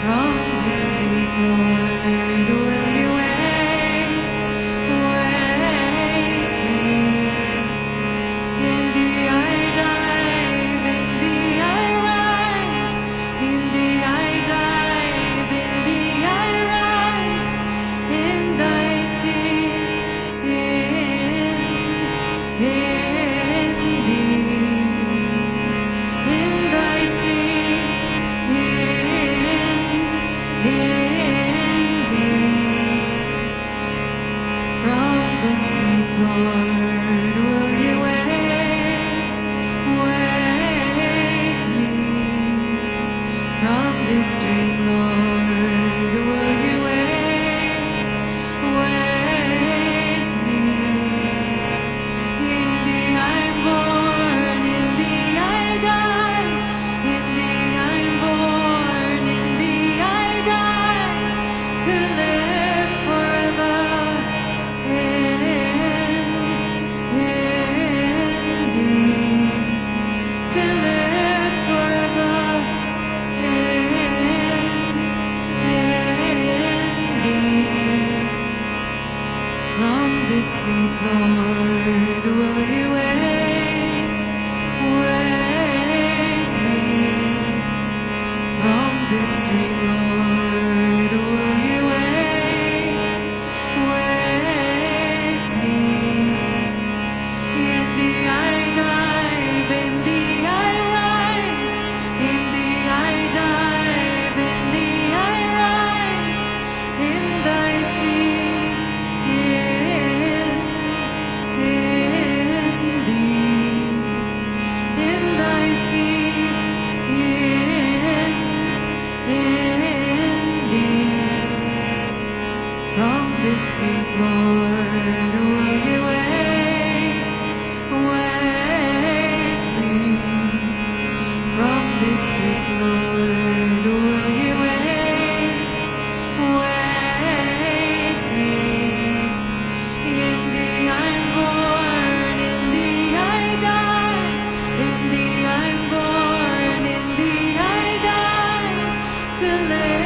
From this sleep, Lord, will you wake me? In thee I dive, in thee I rise, in thee I dive, in thee I rise, in thy sea, in thee, in thy sea, in thee. From the sleep, Lord, will you wake me? From this dream, Lord, will you wake me? In thee I'm born, in thee I die, in thee I'm born, in thee I die, to live forever in thee, to live forever in thee. From this sleep, Lord, will you wake me? From this dream, Lord, will you wake me? In thee I dive, in thee I rise, in thee I dive, in thee I rise, in thy sea, in thee, in thy sea, in thee. From this sleep, Lord, will you wake me? From this dream, Lord, will you wake me? In thee I'm born, in thee I die, in thee I'm born, in thee I die, to live